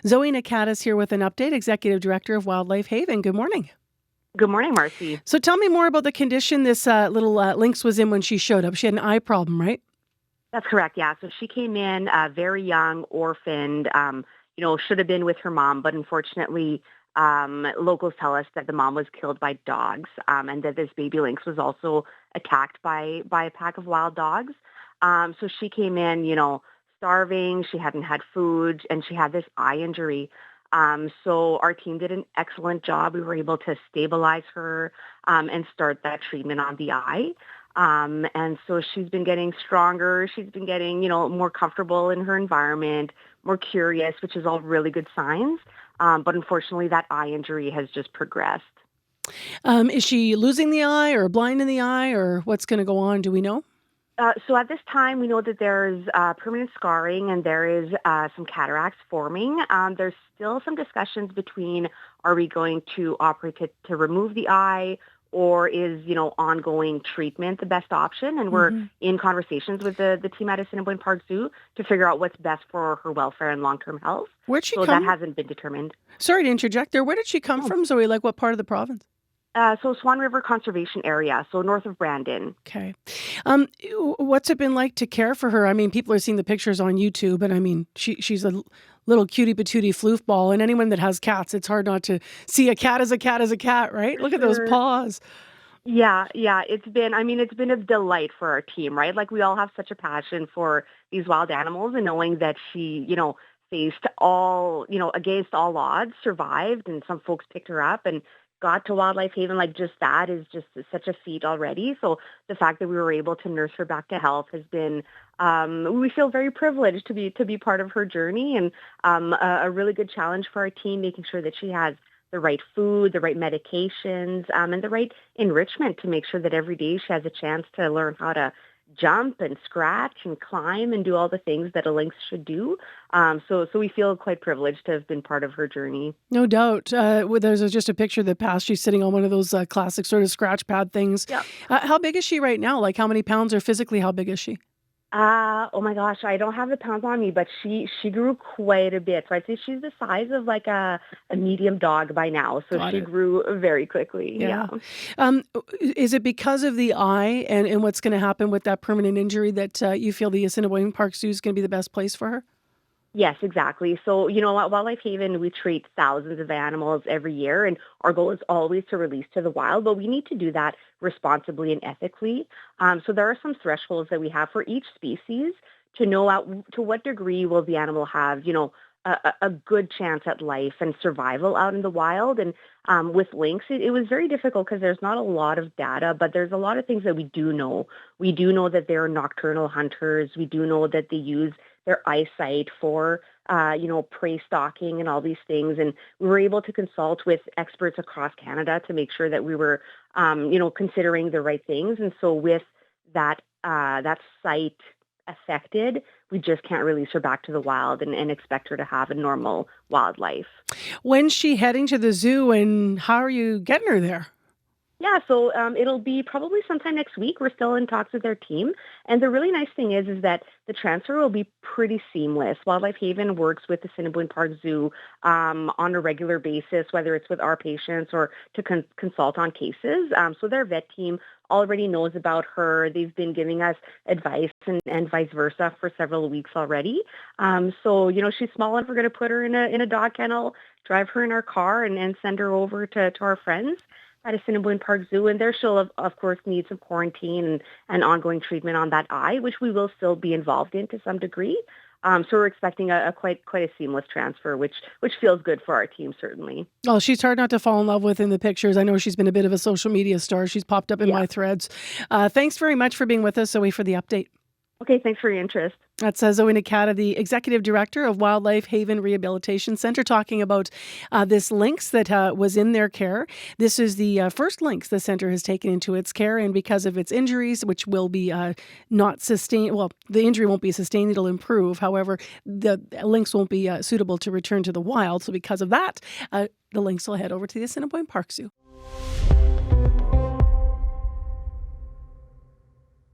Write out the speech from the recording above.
Zoe Nakata is here with an update, Executive Director of Wildlife Haven. Good morning. Good morning, Marcy. So tell me more about the condition this little lynx was in when she showed up. She had an eye problem, right? That's correct. Yeah. So she came in very young, orphaned. Should have been with her mom, but unfortunately, locals tell us that the mom was killed by dogs, and that this baby lynx was also attacked by a pack of wild dogs. So she came in, starving. She hadn't had food, and she had this eye injury. So our team did an excellent job. We were able to stabilize her and start that treatment on the eye. And so she's been getting stronger. She's been getting, more comfortable in her environment, more curious, which is all really good signs. But unfortunately, that eye injury has just progressed. Is she losing the eye or blind in the eye or what's going to go on? Do we know? So at this time, we know that there's permanent scarring and there is some cataracts forming. There's still some discussions between are we going to operate to remove the eye or is, ongoing treatment the best option? And we're in conversations with the team at Assiniboine Park Zoo to figure out what's best for her welfare and long-term health. Where'd she so come? that hasn't been determined. Sorry to interject there. Where did she come from, Zoe? Like what part of the province? So Swan River Conservation Area, so north of Brandon. Okay. What's it been like to care for her? I mean, people are seeing the pictures on YouTube, and I mean, she's a little cutie patootie floofball, and anyone that has cats, it's hard not to see a cat as a cat as a cat, right? Look at those paws. Yeah. It's been a delight for our team, right? Like we all have such a passion for these wild animals and knowing that she, faced all, against all odds, survived and some folks picked her up and got to Wildlife Haven. Like just that is just such a feat already. So the fact that we were able to nurse her back to health has been, we feel very privileged to be part of her journey and a really good challenge for our team, making sure that she has the right food, the right medications, and the right enrichment to make sure that every day she has a chance to learn how to jump and scratch and climb and do all the things that a lynx should do. So we feel quite privileged to have been part of her journey. No doubt. There's just a picture that passed. She's sitting on one of those classic sort of scratch pad things. Yeah. How big is she right now? Like how many pounds or physically how big is she? Oh my gosh, I don't have the pounds on me, but she grew quite a bit. So I'd say she's the size of like a medium dog by now. So Got she it. grew very quickly. Yeah. Is it because of the eye and what's going to happen with that permanent injury that you feel the Assiniboine Park Zoo is going to be the best place for her? Yes, exactly. So, at Wildlife Haven, we treat thousands of animals every year, and our goal is always to release to the wild, but we need to do that responsibly and ethically. So there are some thresholds that we have for each species to know to what degree will the animal have, a good chance at life and survival out in the wild. And with lynx, it was very difficult because there's not a lot of data, but there's a lot of things that we do know. We do know that they're nocturnal hunters. We do know that they use their eyesight for, prey stalking and all these things. And we were able to consult with experts across Canada to make sure that we were, considering the right things. And so with that sight affected, we just can't release her back to the wild and expect her to have a normal wildlife. When's she heading to the zoo and how are you getting her there? Yeah, so it'll be probably sometime next week. We're still in talks with their team. And the really nice thing is that the transfer will be pretty seamless. Wildlife Haven works with the Assiniboine Park Zoo on a regular basis, whether it's with our patients or to consult on cases. So their vet team already knows about her. They've been giving us advice and vice versa for several weeks already. So, she's small enough. We're going to put her in a dog kennel, drive her in our car and send her over to our friends at Assiniboine Park Zoo, and there she'll, of course, need some quarantine and ongoing treatment on that eye, which we will still be involved in to some degree. So we're expecting a quite a seamless transfer, which feels good for our team, certainly. Oh, she's hard not to fall in love with in the pictures. I know she's been a bit of a social media star. She's popped up in my threads. Thanks very much for being with us, Zoe, for the update. Okay, thanks for your interest. That's Zoe Nakata, the Executive Director of Wildlife Haven Rehabilitation Centre, talking about this lynx that was in their care. This is the first lynx the centre has taken into its care, and because of its injuries, which will be not sustained, well, the injury won't be sustained, it'll improve. However, the lynx won't be suitable to return to the wild, so because of that, the lynx will head over to the Assiniboine Park Zoo.